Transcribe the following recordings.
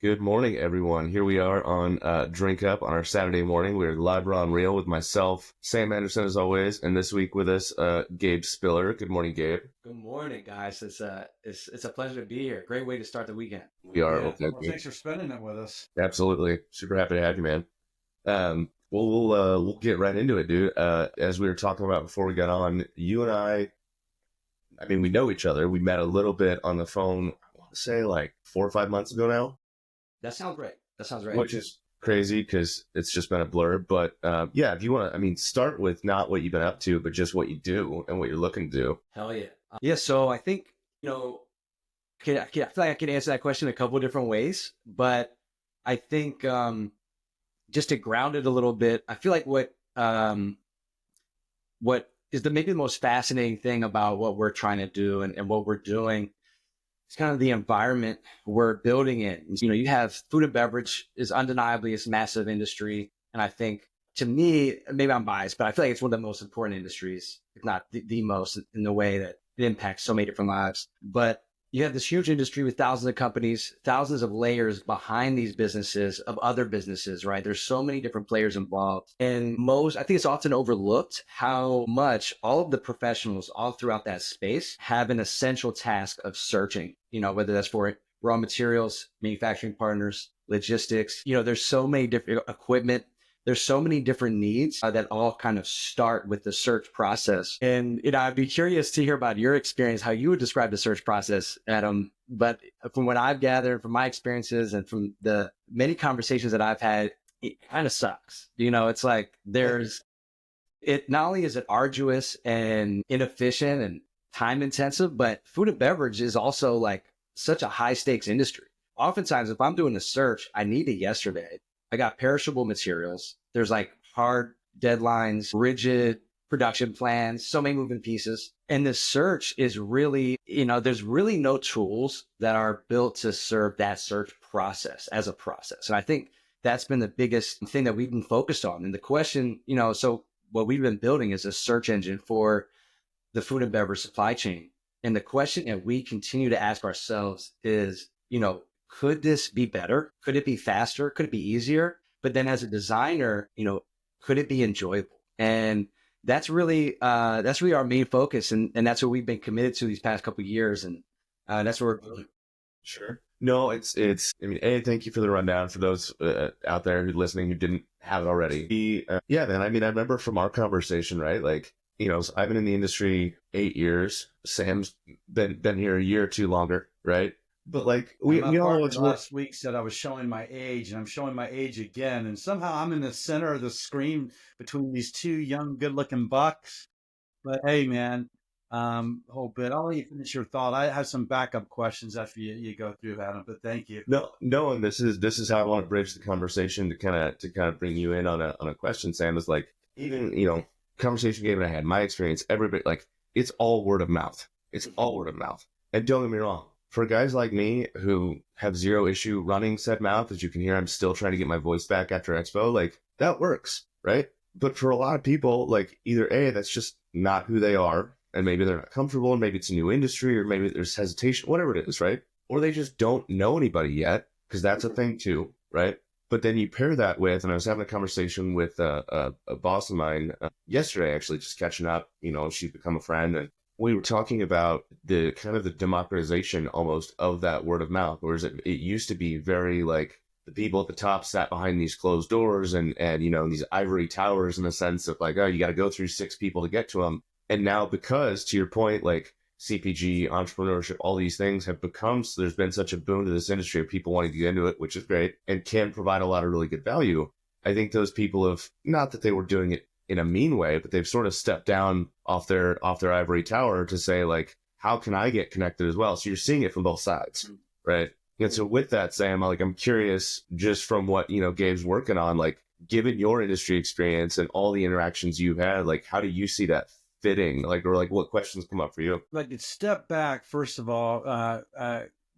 Good morning, everyone. Here we are on Drink Up on our Saturday morning. We're live on Reel with myself, Sam Anderson, as always, and this week with us, Gabe Spiller. Good morning, Gabe. Good morning, guys. It's a pleasure to be here. Great way to start the weekend. We are Yeah. okay. Well, thanks for spending it with us. Absolutely, super happy to have you, man. We'll get right into it, dude. As we were talking about before we got on, you and I mean, we know each other. We met a little bit on the phone. I want to say like 4 or 5 months ago now. That sounds great. That sounds right. Which is crazy because it's just been a blur. But yeah, if you want to, I mean, start with not what you've been up to, but just what you do and what you're looking to do. Hell yeah. Yeah. So I think, I feel like I can answer that question a couple of different ways, but I think just to ground it a little bit, I feel like what is maybe the most fascinating thing about what we're trying to do and what we're doing. It's kind of the environment we're building in. You have food and beverage is undeniably this massive industry. And I think to me, maybe I'm biased, but I feel like it's one of the most important industries, if not the most, in the way that it impacts so many different lives. But you have this huge industry with thousands of companies, thousands of layers behind these businesses of other businesses, right? There's so many different players involved. And I think it's often overlooked how much all of the professionals all throughout that space have an essential task of searching, whether that's for raw materials, manufacturing partners, logistics, there's so many different equipment. There's so many different needs that all kind of start with the search process. And, I'd be curious to hear about your experience, how you would describe the search process, Adam. But from what I've gathered from my experiences and from the many conversations that I've had, it kind of sucks. It's like not only is it arduous and inefficient and time intensive, but food and beverage is also like such a high stakes industry. Oftentimes, if I'm doing a search, I need it yesterday. I got perishable materials. There's like hard deadlines, rigid production plans, so many moving pieces. And the search is really, there's really no tools that are built to serve that search process as a process. And I think that's been the biggest thing that we've been focused on. And the question, so what we've been building is a search engine for the food and beverage supply chain. And the question that we continue to ask ourselves is, could this be better? Could it be faster? Could it be easier? But then as a designer, could it be enjoyable? And that's really our main focus. And that's what we've been committed to these past couple of years. And that's what we're doing. Sure. No, I mean, thank you for the rundown for those out there who listening who didn't have it already. Yeah, man, I mean, I remember from our conversation, right? Like, so I've been in the industry 8 years. Sam's been here a year or two longer, right? But like we all last week said I was showing my age, and I'm showing my age again. And somehow I'm in the center of the screen between these two young, good-looking bucks. But hey, man, whole bit. I'll let you finish your thought. I have some backup questions after you go through, Adam. But thank you. No, and this is how I want to bridge the conversation to kind of bring you in on a question. Sam is like, even conversation Gabe and I had, my experience, everybody like it's all word of mouth. It's all word of mouth. And don't get me wrong. For guys like me who have zero issue running said mouth, as you can hear, I'm still trying to get my voice back after Expo. Like that works, right? But for a lot of people, like either that's just not who they are, and maybe they're not comfortable, and maybe it's a new industry, or maybe there's hesitation, whatever it is, right? Or they just don't know anybody yet, because that's a thing too, right? But then you pair that with, and I was having a conversation with a boss of mine yesterday, actually, just catching up. She's become a friend, and we were talking about the kind of the democratization almost of that word of mouth, whereas it used to be very like the people at the top sat behind these closed doors and these ivory towers in the sense of like, oh, you got to go through 6 people to get to them. And now because, to your point, like CPG, entrepreneurship, all these things have become, so there's been such a boom to this industry of people wanting to get into it, which is great and can provide a lot of really good value. I think those people have, not that they were doing it in a mean way, but they've sort of stepped down off their ivory tower to say like, how can I get connected as well? So you're seeing it from both sides, right? And so with that, Sam, I'm curious just from what, Gabe's working on, like given your industry experience and all the interactions you've had, like how do you see that fitting? Like, or like what questions come up for you? Like to step back, first of all,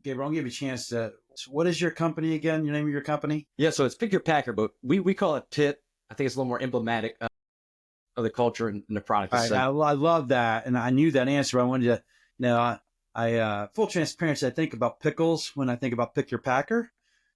Gabriel, I'll give you a chance to, what is your company again? Your name of your company? Yeah. So it's Pick Your Packer, but we call it PIT. I think it's a little more emblematic of the culture and the product. Right, I love that. And I knew that answer. I wanted to know, I full transparency, I think about pickles when I think about Pick Your Packer.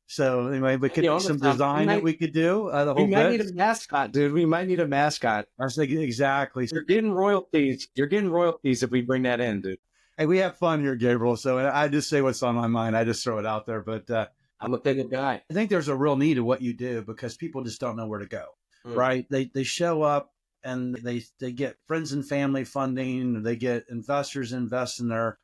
So anyway, but could You be know, some we design that might, we could do the we whole might bit. need a mascot, dude. We might need a mascot. I was thinking exactly. You're getting royalties. You're getting royalties if we bring that in, dude. Hey, we have fun here, Gabriel. So I just say what's on my mind. I just throw it out there. But I'm a big guy. I think there's a real need of what you do because people just don't know where to go, right? They show up and they get friends and family funding. They get investors invest in their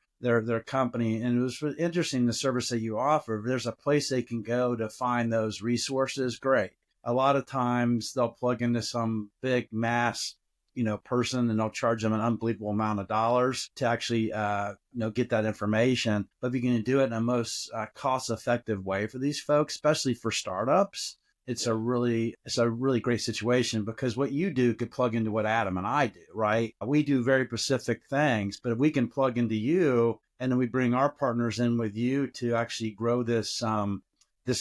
company. And it was really interesting, the service that you offer. If there's a place they can go to find those resources, great. A lot of times they'll plug into some big mass person, and they'll charge them an unbelievable amount of dollars to actually, get that information. But if you're going to do it in a most cost-effective way for these folks, especially for startups, it's a really great situation because what you do could plug into what Adam and I do, right? We do very specific things, but if we can plug into you, and then we bring our partners in with you to actually grow this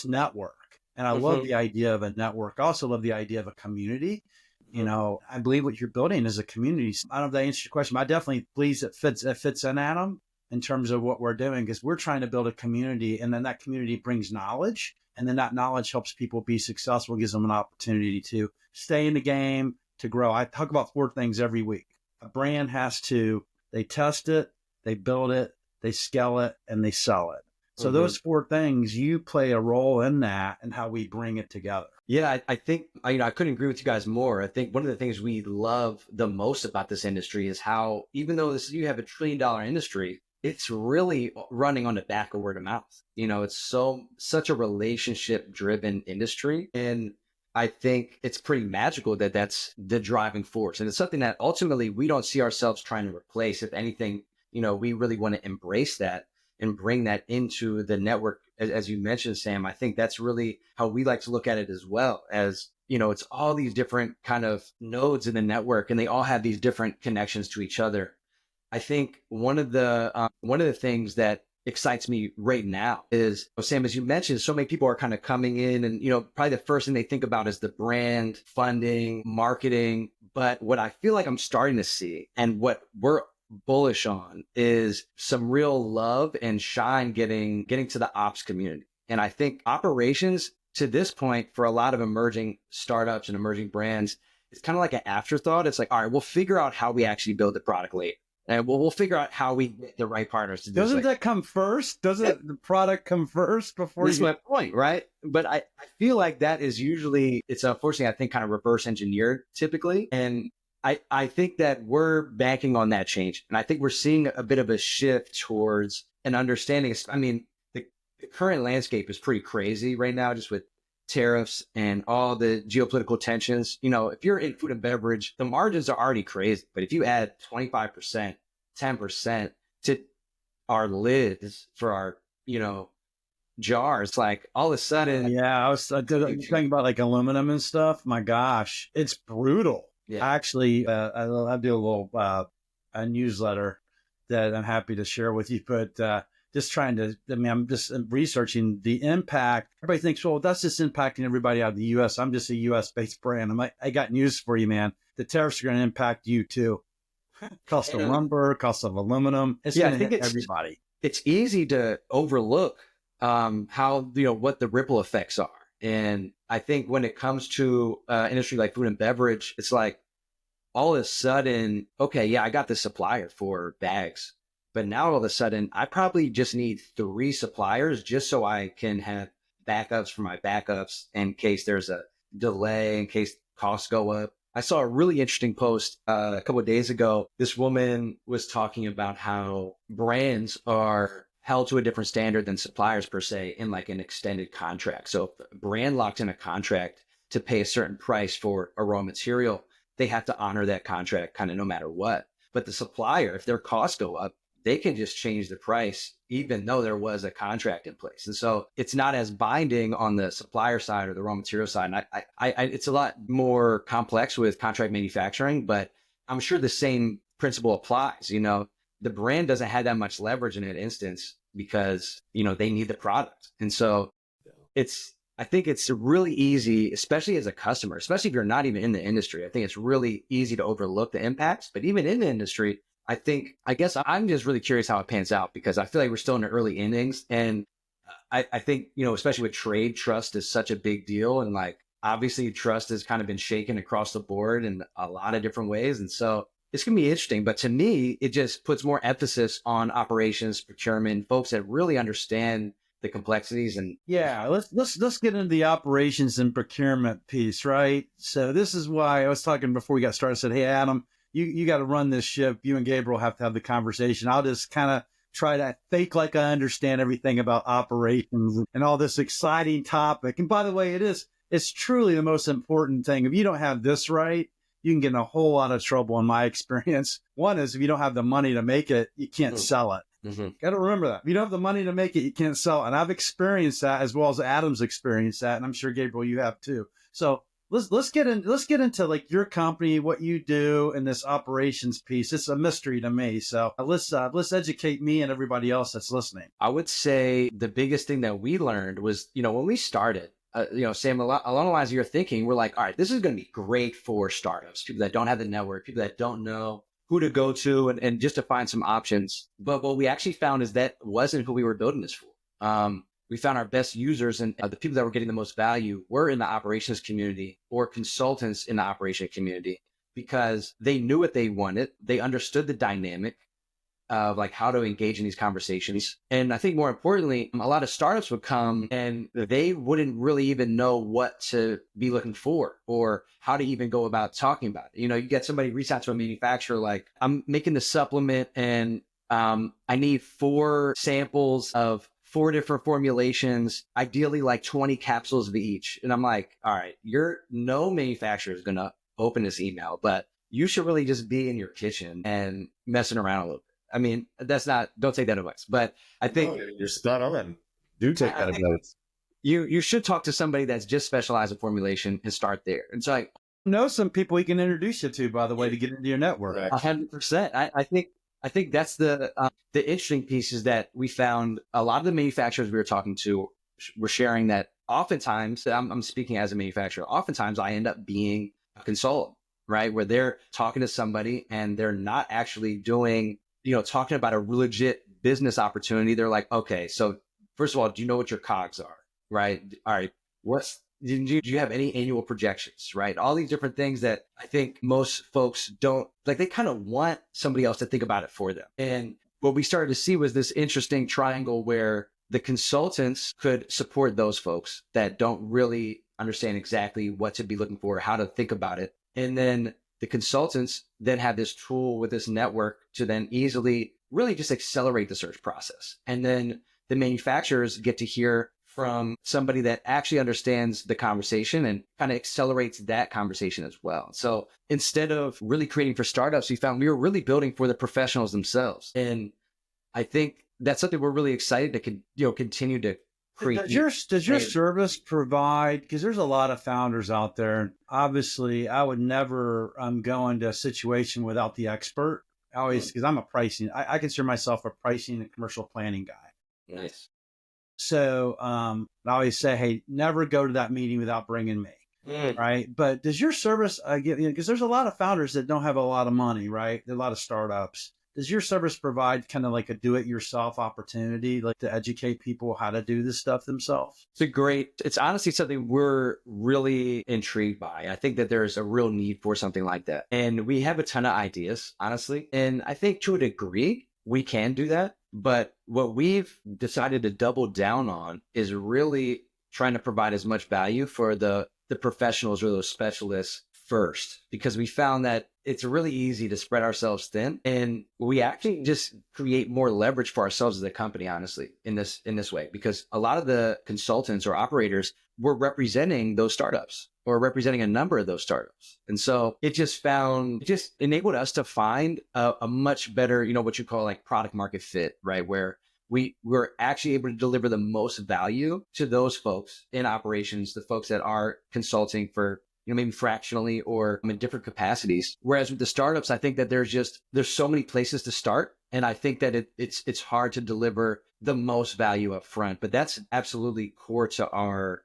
network. And I love the idea of a network. I also love the idea of a community. I believe what you're building is a community. I don't know if that answers your question, but I definitely believe it fits in, Adam, in terms of what we're doing, because we're trying to build a community, and then that community brings knowledge, and then that knowledge helps people be successful, gives them an opportunity to stay in the game, to grow. I talk about 4 things every week. A brand they test it, they build it, they scale it, and they sell it. So those 4 things, you play a role in that and how we bring it together. Yeah, I think, I couldn't agree with you guys more. I think one of the things we love the most about this industry is how, even though you have $1 trillion industry, it's really running on the back of word of mouth. It's such a relationship driven industry. And I think it's pretty magical that that's the driving force. And it's something that ultimately we don't see ourselves trying to replace. If anything, we really want to embrace that and bring that into the network. As you mentioned, Sam, I think that's really how we like to look at it as well. As it's all these different kind of nodes in the network, and they all have these different connections to each other. I think one of the things that excites me right now is, Sam, as you mentioned, so many people are kind of coming in, and probably the first thing they think about is the brand, funding, marketing. But what I feel like I'm starting to see, and what we're bullish on, is some real love and shine getting to the ops community. And I think operations, to this point, for a lot of emerging startups and emerging brands, it's kind of like an afterthought. It's like, all right, we'll figure out how we actually build the product later. And we'll figure out how we get the right partners to do. Doesn't that come first? Doesn't the product come first before That's my point, right? But I feel like that is usually, it's unfortunately, I think, kind of reverse engineered typically. And I think that we're banking on that change. And I think we're seeing a bit of a shift towards an understanding. I mean, the current landscape is pretty crazy right now, just with tariffs and all the geopolitical tensions. If you're in food and beverage, the margins are already crazy. But if you add 25%, 10% to our lids for our, jars, like all of a sudden. Yeah, I was talking about like aluminum and stuff. My gosh, it's brutal. Yeah. Actually, I do a little a newsletter that I'm happy to share with you, but just trying to, I'm just researching the impact. Everybody thinks, well, that's just impacting everybody out of the U.S. I'm just a U.S.-based brand. I'm like, I got news for you, man. The tariffs are going to impact you too. Cost of lumber, cost of aluminum. It's going to hit everybody. It's easy to overlook how, what the ripple effects are. And I think when it comes to industry like food and beverage, it's like all of a sudden, okay, yeah, I got the supplier for bags, but now all of a sudden I probably just need 3 suppliers just so I can have backups for my backups in case there's a delay, in case costs go up. I saw a really interesting post a couple of days ago. This woman was talking about how brands are held to a different standard than suppliers per se in like an extended contract. So if a brand locked in a contract to pay a certain price for a raw material, they have to honor that contract kind of no matter what. But the supplier, if their costs go up, they can just change the price even though there was a contract in place. And so it's not as binding on the supplier side or the raw material side. And it's a lot more complex with contract manufacturing, but I'm sure the same principle applies. The brand doesn't have that much leverage in an instance because, they need the product. And so I think it's really easy, especially as a customer, especially if you're not even in the industry. I think it's really easy to overlook the impacts, but even in the industry, I guess I'm just really curious how it pans out because I feel like we're still in the early innings. And I think, especially with trade, trust is such a big deal. And like, obviously trust has kind of been shaken across the board in a lot of different ways. And so it's going to be interesting. But to me, it just puts more emphasis on operations, procurement, folks that really understand the complexities. And yeah, let's get into the operations and procurement piece, right? So this is why I was talking before we got started. I said, hey, Adam, you got to run this ship. You and Gabriel have to have the conversation. I'll just kind of try to think like I understand everything about operations and all this exciting topic. And by the way, it's truly the most important thing. If you don't have this right, you can get in a whole lot of trouble in my experience. One is if you don't have the money to make it, you can't sell it. mm-hmm. Got to remember that. If you don't have the money to make it, you can't sell it. And I've experienced that as well as Adam's experienced that. And I'm sure, Gabriel, you have too. So let's get into like your company, what you do in this operations piece. It's a mystery to me. So let's educate me and everybody else that's listening. I would say the biggest thing that we learned was, when we started, Sam, along the lines of your thinking, we're like, all right, this is going to be great for startups, people that don't have the network, people that don't know who to go to, and just to find some options. But what we actually found is that wasn't who we were building this for. We found our best users and the people that were getting the most value were in the operations community or consultants in the operation community, because they knew what they wanted. They understood the dynamic of like how to engage in these conversations. And I think more importantly, a lot of startups would come and they wouldn't really even know what to be looking for or how to even go about talking about it. You get somebody reach out to a manufacturer like, I'm making this supplement and I need 4 samples of 4 different formulations, ideally like 20 capsules of each. And I'm like, all right, no manufacturer is going to open this email, but you should really just be in your kitchen and messing around a little bit. I mean, don't take that advice, but I think you're spot on. Do take that advice. You should talk to somebody that's just specialized in formulation and start there. And so know some people we can introduce you to, by the way, to get into your network. 100%. I think that's the interesting piece is that we found a lot of the manufacturers we were talking to were sharing that oftentimes, I'm speaking as a manufacturer, oftentimes I end up being a consultant, right? Where they're talking to somebody and they're not actually doing, talking about a legit business opportunity. They're like, okay, so first of all, do you know what your COGS are, right? All right, do you have any annual projections, right? All these different things that I think most folks don't, like they kind of want somebody else to think about it for them. And what we started to see was this interesting triangle where the consultants could support those folks that don't really understand exactly what to be looking for, how to think about it. And then the consultants then have this tool with this network to then easily really just accelerate the search process. And then the manufacturers get to hear from somebody that actually understands the conversation and kind of accelerates that conversation as well. So instead of really creating for startups, we found we were really building for the professionals themselves. And I think that's something we're really excited to continue to create. Does your service provide, because there's a lot of founders out there. Obviously, I would never go into a situation without the expert. Because I'm I consider myself a pricing and commercial planning guy. Nice. So I always say, hey, never go to that meeting without bringing me. Right. But does your service because there's a lot of founders that don't have a lot of money, right? There are a lot of startups. Does your service provide kind of like a do-it-yourself opportunity, like to educate people how to do this stuff themselves? It's honestly something we're really intrigued by. I think that there's a real need for something like that. And we have a ton of ideas, honestly. And I think to a degree, we can do that. But what we've decided to double down on is really trying to provide as much value for the professionals or those specialists first, because we found that it's really easy to spread ourselves thin, and we actually just create more leverage for ourselves as a company, honestly, in this way, because a lot of the consultants or operators were representing those startups or representing a number of those startups. And so it just enabled us to find a much better, what you call like product market fit, right? Where we were actually able to deliver the most value to those folks in operations, the folks that are consulting for, maybe fractionally or in different capacities. Whereas with the startups, I think that there's so many places to start. And I think that it's hard to deliver the most value up front, but that's absolutely core to our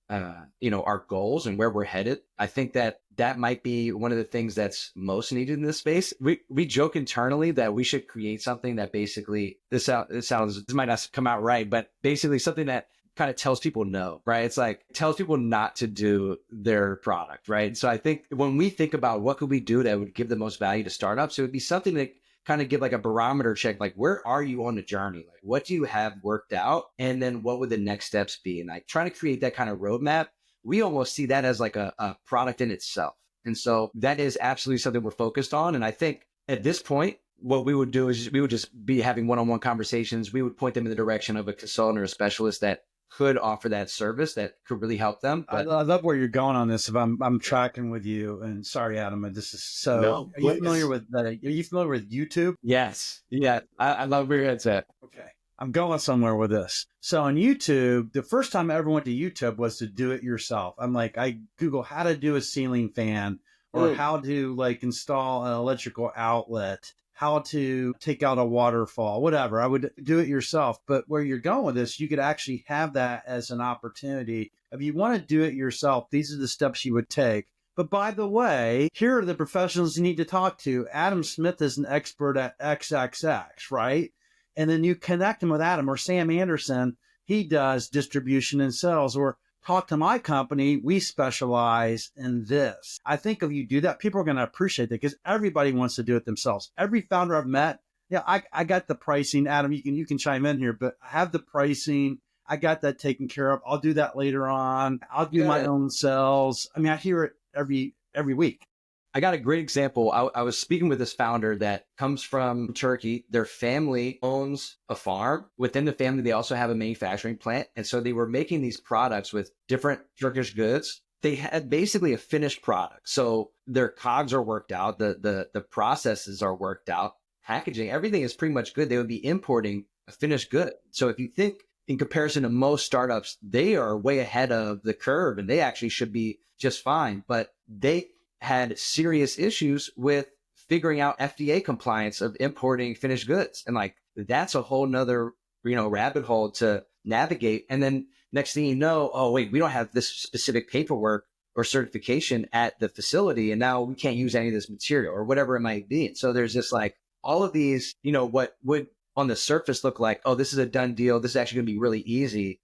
our goals and where we're headed, I think that might be one of the things that's most needed in this space. We joke internally that we should create something that basically, this might not come out right, but basically something that kind of tells people no, right? It's like tells people not to do their product, right? So I think when we think about what could we do that would give the most value to startups, it would be something that kind of give like a barometer check, like where are you on the journey? Like what do you have worked out? And then what would the next steps be? And like trying to create that kind of roadmap, we almost see that as like a product in itself. And so that is absolutely something we're focused on. And I think at this point, what we would do is we would just be having one-on-one conversations. We would point them in the direction of a consultant or a specialist that could offer that service that could really help them. But I love where you're going on this. If I'm tracking with you, and sorry, Adam, this is so. No, are you familiar with that? Are you familiar with YouTube? Yes. Yeah. I love where your head's at. Okay. I'm going somewhere with this. So on YouTube, the first time I ever went to YouTube was to do it yourself. I'm like, I Google how to do a ceiling fan or how to like install an electrical outlet, how to take out a waterfall, whatever. I would do it yourself. But where you're going with this, you could actually have that as an opportunity. If you want to do it yourself, these are the steps you would take. But by the way, here are the professionals you need to talk to. Adam Smith is an expert at XXX, right? And then you connect him with Adam or Sam Anderson. He does distribution and sales. Or talk to my company. We specialize in this. I think if you do that, people are going to appreciate that because everybody wants to do it themselves. Every founder I've met, yeah, I got the pricing. Adam, you can chime in here, but I have the pricing. I got that taken care of. I'll do that later on. I'll do my own sales. I mean, I hear it every week. I got a great example. I was speaking with this founder that comes from Turkey. Their family owns a farm. Within the family, they also have a manufacturing plant. And so they were making these products with different Turkish goods. They had basically a finished product. So their cogs are worked out. The processes are worked out. Packaging, everything is pretty much good. They would be importing a finished good. So if you think in comparison to most startups, they are way ahead of the curve and they actually should be just fine. But they had serious issues with figuring out FDA compliance of importing finished goods. And like, that's a whole nother, rabbit hole to navigate. And then next thing you know, oh, wait, we don't have this specific paperwork or certification at the facility. And now we can't use any of this material or whatever it might be. And so there's just like all of these, what would on the surface look like, oh, this is a done deal. This is actually going to be really easy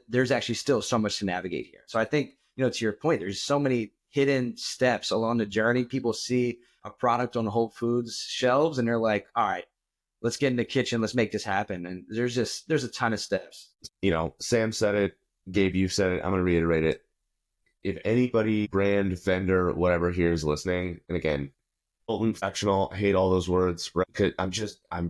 there's actually still so much to navigate here. So I think, to your point, there's so many hidden steps along the journey. People see a product on Whole Foods shelves and they're like, all right, let's get in the kitchen. Let's make this happen. And there's a ton of steps. Sam said it, Gabe, you said it. I'm going to reiterate it. If anybody, brand, vendor, whatever here is listening, and again, professional, I hate all those words. Right? 'Cause I'm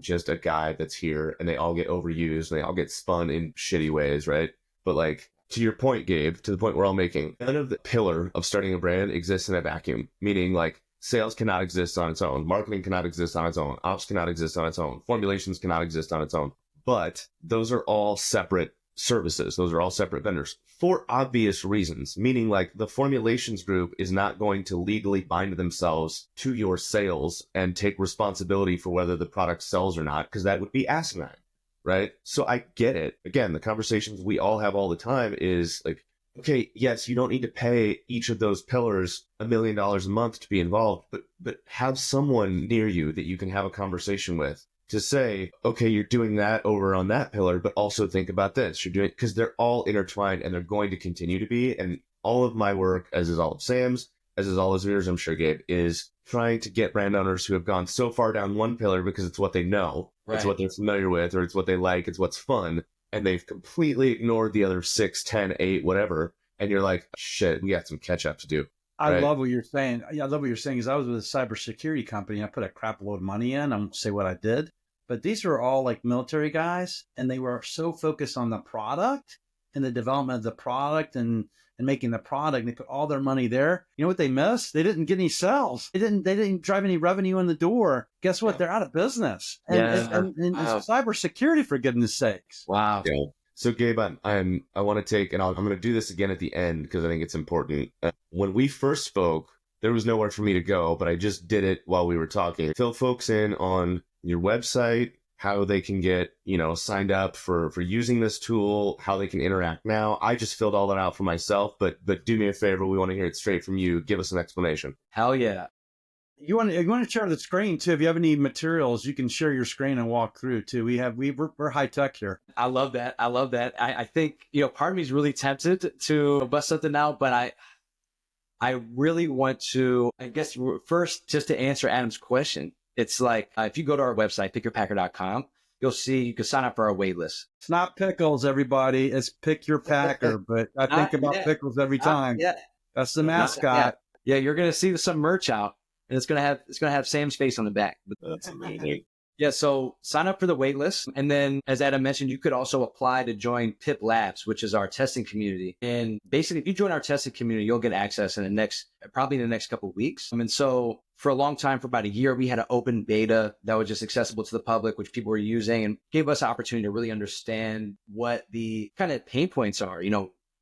just a guy that's here and they all get overused and they all get spun in shitty ways. Right. But like, to your point, Gabe, to the point we're all making, none of the pillar of starting a brand exists in a vacuum, meaning like sales cannot exist on its own. Marketing cannot exist on its own. Ops cannot exist on its own. Formulations cannot exist on its own. But those are all separate services. Those are all separate vendors for obvious reasons, meaning like the formulations group is not going to legally bind themselves to your sales and take responsibility for whether the product sells or not, because that would be asinine. Right. So I get it. Again, the conversations we all have all the time is like, okay, yes, you don't need to pay each of those pillars $1 million a month to be involved, but have someone near you that you can have a conversation with to say, okay, you're doing that over on that pillar, but also think about this. You're doing, because they're all intertwined and they're going to continue to be. And all of my work, as is all of Sam's, as is all of yours, I'm sure, Gabe, is trying to get brand owners who have gone so far down one pillar because it's what they know. Right. It's what they're familiar with, or it's what they like, it's what's fun. And they've completely ignored the other 6, 10, 8, whatever. And you're like, shit, we got some catch up to do. I love what you're saying. Yeah, I love what you're saying because I was with a cybersecurity company. I put a crap load of money in. I won't say what I did, but these were all like military guys and they were so focused on the product and the development of the product and making the product. And they put all their money there. You know what they missed? They didn't get any sales. They didn't drive any revenue in the door. Guess what? They're out of business. And it's cybersecurity, for goodness sakes. Wow. Yeah. So Gabe, I want to take, and I'm going to do this again at the end because I think it's important. When we first spoke, there was nowhere for me to go, but I just did it while we were talking. Fill folks in on your website, how they can get, signed up for using this tool, how they can interact now. I just filled all that out for myself, but do me a favor. We want to hear it straight from you. Give us an explanation. Hell yeah. You want to share the screen too. If you have any materials, you can share your screen and walk through too. We're high tech here. I love that. I think, part of me is really tempted to bust something out, but I really want to, I guess, first, just to answer Adam's question. It's like, if you go to our website, pickyourpacker.com, you'll see you can sign up for our wait list. It's not pickles, everybody. It's Pick Your Packer. But I think about pickles every time. Yeah. That's the mascot. Yeah, you're going to see some merch out, and it's going to have Sam's face on the back. That's amazing. Yeah, so sign up for the wait list. And then, as Adam mentioned, you could also apply to join PIP Labs, which is our testing community. And basically, if you join our testing community, you'll get access probably in the next couple of weeks. And so for a long time, for about a year, we had an open beta that was just accessible to the public, which people were using, and gave us an opportunity to really understand what the kind of pain points are.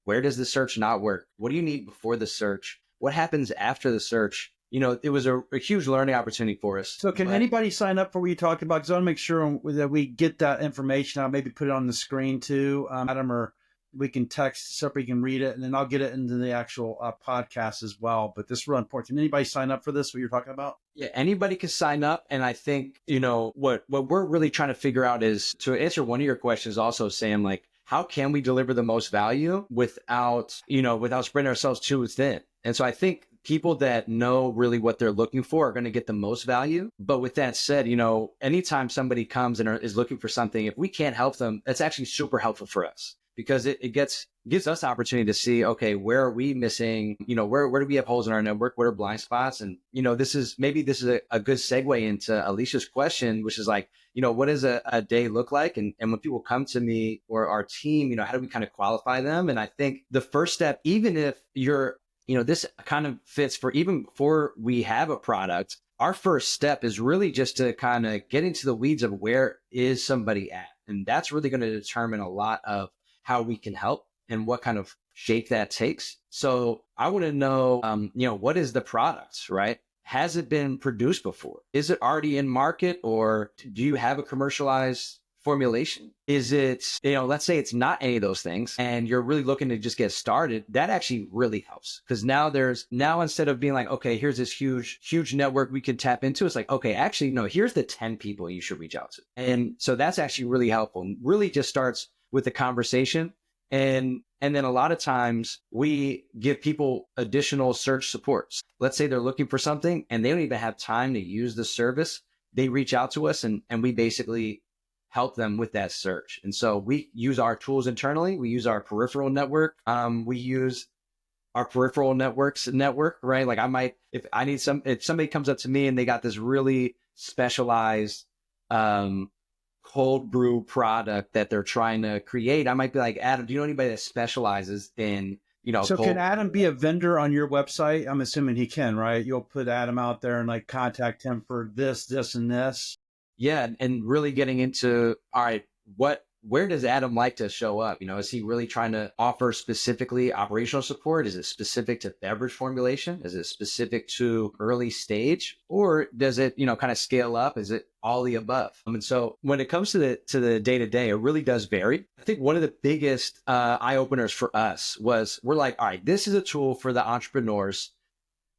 Where does the search not work? What do you need before the search? What happens after the search? It was a huge learning opportunity for us. So can anybody sign up for what you talked about? Because I want to make sure that we get that information out, maybe put it on the screen too, Adam, or we can text so we can read it, and then I'll get it into the actual podcast as well. But this is real important. Can anybody sign up for this, what you're talking about? Yeah, anybody can sign up. And I think, what we're really trying to figure out is, to answer one of your questions also, Sam, like, how can we deliver the most value without spreading ourselves too thin? And so I think people that know really what they're looking for are going to get the most value. But with that said, anytime somebody comes and is looking for something, if we can't help them, that's actually super helpful for us, because it gives us opportunity to see, okay, where are we missing? Where do we have holes in our network? What are blind spots? And, this is a good segue into Alicia's question, which is like, what does a day look like? And when people come to me or our team, how do we kind of qualify them? And I think the first step, even if you're, this kind of fits for even before we have a product, our first step is really just to kind of get into the weeds of where is somebody at. And that's really going to determine a lot of how we can help and what kind of shape that takes. So I want to know, what is the product, right? Has it been produced before? Is it already in market, or do you have a commercialized formulation? Is it, let's say it's not any of those things and you're really looking to just get started, that actually really helps. Because now instead of being like, okay, here's this huge network we can tap into, it's like, okay, actually, no, here's the 10 people you should reach out to. And so that's actually really helpful. Really just starts with the conversation. And then a lot of times we give people additional search supports. Let's say they're looking for something and they don't even have time to use the service. They reach out to us and we basically help them with that search. And so we use our tools internally. We use our peripheral network. We use our peripheral network, right? Like if somebody comes up to me and they got this really specialized cold brew product that they're trying to create, I might be like, Adam, do you know anybody that specializes in, So can Adam be a vendor on your website? I'm assuming he can, right? You'll put Adam out there and like contact him for this, and this. Yeah. And really getting into, all right, where does Adam like to show up? Is he really trying to offer specifically operational support? Is it specific to beverage formulation? Is it specific to early stage? Or does it, kind of scale up? Is it all the above? And so when it comes to the day-to-day, it really does vary. I think one of the biggest eye-openers for us was, we're like, all right, this is a tool for the entrepreneurs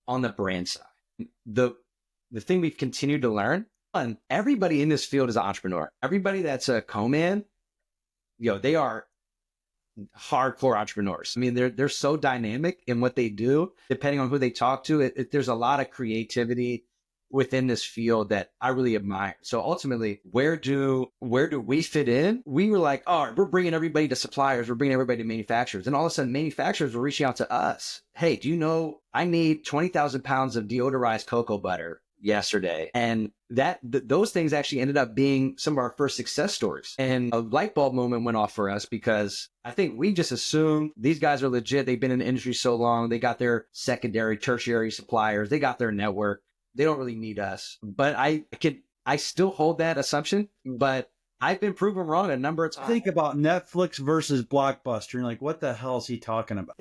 on the brand side. The thing we've continued to learn, and everybody in this field is an entrepreneur. Everybody that's a co-man, they are hardcore entrepreneurs. I mean, they're so dynamic in what they do, depending on who they talk to. There's a lot of creativity within this field that I really admire. So ultimately, where do we fit in? We were like, all right, we're bringing everybody to suppliers. We're bringing everybody to manufacturers. And all of a sudden, manufacturers were reaching out to us. Hey, do you know I need 20,000 pounds of deodorized cocoa butter yesterday? And those things actually ended up being some of our first success stories. And a light bulb moment went off for us, because I think we just assumed these guys are legit. They've been in the industry so long. They got their secondary, tertiary suppliers. They got their network. They don't really need us. But I still hold that assumption, but I've been proven wrong a number of times. Think about Netflix versus Blockbuster. You're like, what the hell is he talking about?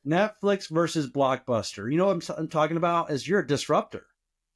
Netflix versus Blockbuster. You know what I'm talking about? Is you're a disruptor.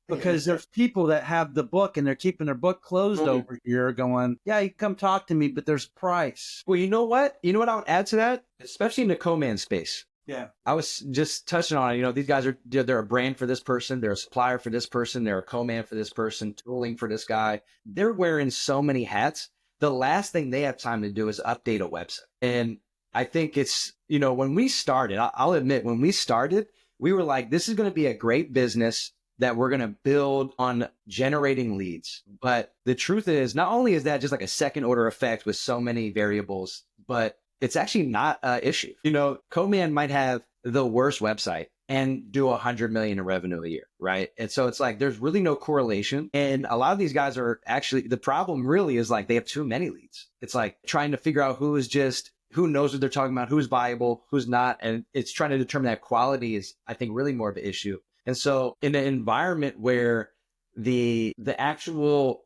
because there's people that have the book and they're keeping their book closed over here going, yeah, you can come talk to me, but there's a price. Well, you know what? You know what I would add to that? Especially in the co-man space. Yeah. I was just touching on it. You know, these guys they're a brand for this person. They're a supplier for this person. They're a co-man for this person, tooling for this guy. They're wearing so many hats. The last thing they have time to do is update a website. And I think it's, you know, when we started, I'll admit, when we started, we were like, this is going to be a great business that we're going to build on generating leads. But the truth is, not only is that just like a second order effect with so many variables, but it's actually not an issue. You know, co-man might have the worst website and do 100 million in revenue a year, right? And so it's like, there's really no correlation. And a lot of these guys are actually, the problem really is like they have too many leads. It's like trying to figure out who knows what they're talking about, who's viable, who's not. And it's trying to determine that quality is, I think, really more of an issue. And so in an environment where the actual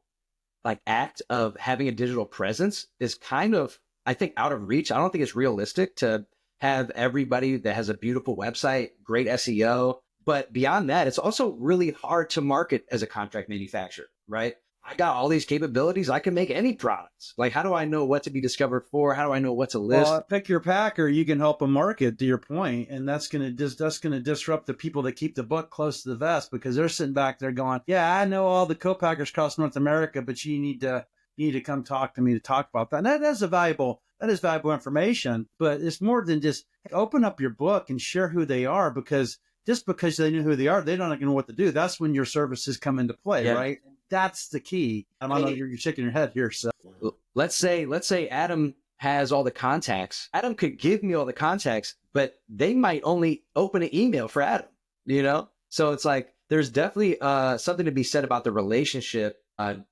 like act of having a digital presence is kind of, I think, out of reach. I don't think it's realistic to have everybody that has a beautiful website, great SEO. But beyond that, it's also really hard to market as a contract manufacturer, right? I got all these capabilities. I can make any products. Like, how do I know what to be discovered for? How do I know what to list? Well, pick your packer. You can help them market, to your point, and that's going to disrupt the people that keep the book close to the vest, because they're sitting back there going, "Yeah, I know all the co-packers across North America, but you need to come talk to me to talk about that." And that is valuable information, but it's more than just open up your book and share who they are, because just because they know who they are, they're not going to know what to do. That's when your services come into play, right? That's the key. I know you're shaking your head here. So let's say Adam has all the contacts. Adam could give me all the contacts, but they might only open an email for Adam, you know? So it's like, there's definitely something to be said about the relationship and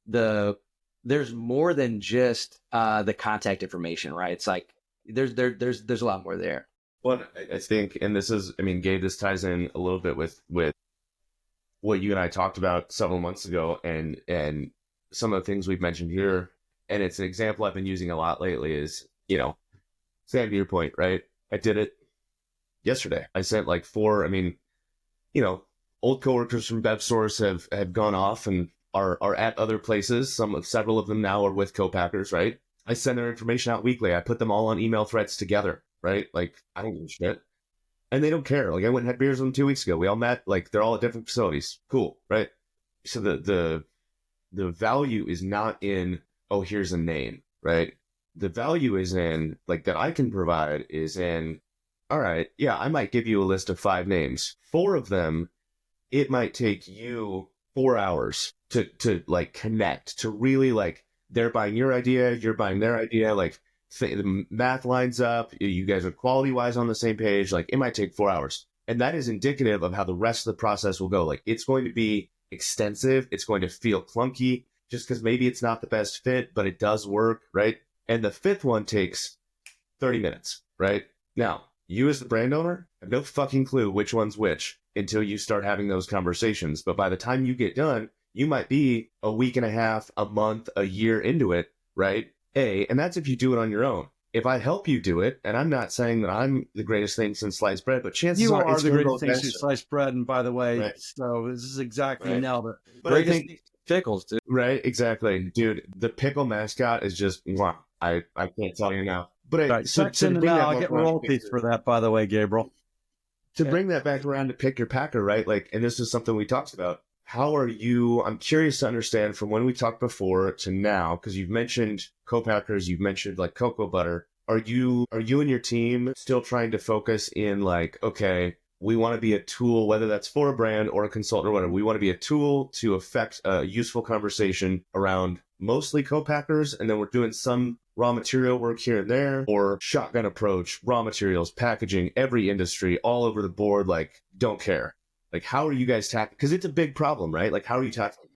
there's more than just the contact information, right? It's like, there's a lot more there. Well, I think, and this is, I mean, Gabe, this ties in a little bit with what you and I talked about several months ago, and some of the things we've mentioned here. And it's an example I've been using a lot lately is, you know, Sam, to your point, right? I did it yesterday. I sent like 4, I mean, you know, old coworkers from BevSource have gone off and are at other places. Several of them now are with co-packers, right? I send their information out weekly. I put them all on email threads together, right? Like, I don't give a shit. And they don't care. Like, I went and had beers with them 2 weeks ago. We all met. Like, they're all at different facilities. Cool, right? So the value is not in, oh, here's a name, right? The value is in, like, that I can provide is in, all right, yeah, I might give you a list of 5 names. 4 of them, it might take you 4 hours to like connect, to really, like, they're buying your idea, you're buying their idea, like, the math lines up, you guys are quality-wise on the same page, like, it might take 4 hours. And that is indicative of how the rest of the process will go. Like, it's going to be extensive, it's going to feel clunky, just because maybe it's not the best fit, but it does work, right? And the 5th one takes 30 minutes, right? Now, you as the brand owner have no fucking clue which one's which until you start having those conversations. But by the time you get done, you might be a week and a half, a month, a year into it, right? And that's if you do it on your own. If I help you do it, and I'm not saying that I'm the greatest thing since sliced bread, but chances you are are it's the gonna greatest go thing faster. since sliced bread. And by the way, Right. so this is exactly Right. nailed it. But I Great think, pickles, dude. right, exactly, dude. The pickle mascot is just, wow. I can't tell you now. But Right. so Section to and bring now that I'll back get around to royalties pick for that, by the way, Gabriel. bring that back around to pick your packer, right? Like, and this is something we talked about. How are you? I'm curious to understand from when we talked before to now, because you've mentioned co-packers, you've mentioned like cocoa butter. Are you and your team still trying to focus in like, okay, we want to be a tool, whether that's for a brand or a consultant or whatever, we want to be a tool to affect a useful conversation around mostly co-packers, and then we're doing some raw material work here and there, or shotgun approach, raw materials, packaging, every industry, all over the board, like, don't care. Like, how are you guys tackling? Because it's a big problem, right? Like, how are you tackling?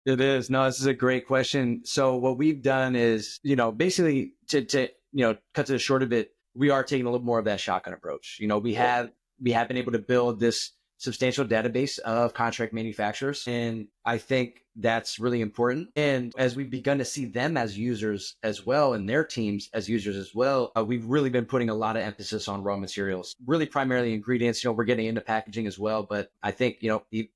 It is. No, this is a great question. So what we've done is, you know, basically to cut to the short of it, we are taking a little more of that shotgun approach. You know, we have been able to build this substantial database of contract manufacturers. And I think that's really important. And as we've begun to see them as users as well, and their teams as users as well, we've really been putting a lot of emphasis on raw materials, really primarily ingredients. We're getting into packaging as well. But I think,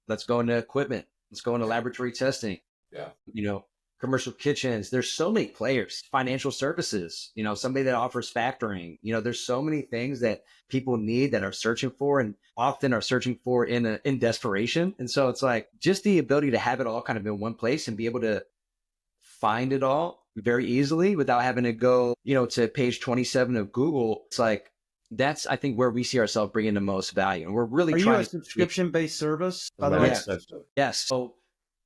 let's go into equipment. Let's go into laboratory testing. Yeah. Commercial kitchens. There's so many players, financial services, somebody that offers factoring. There's so many things that people need that are searching for and often are searching for in desperation. And so it's like just the ability to have it all kind of in one place and be able to find it all very easily without having to go, to page 27 of Google. It's like, that's, I think, where we see ourselves bringing the most value. And we're really trying to. Are you a subscription-based service, by the way? Yes. So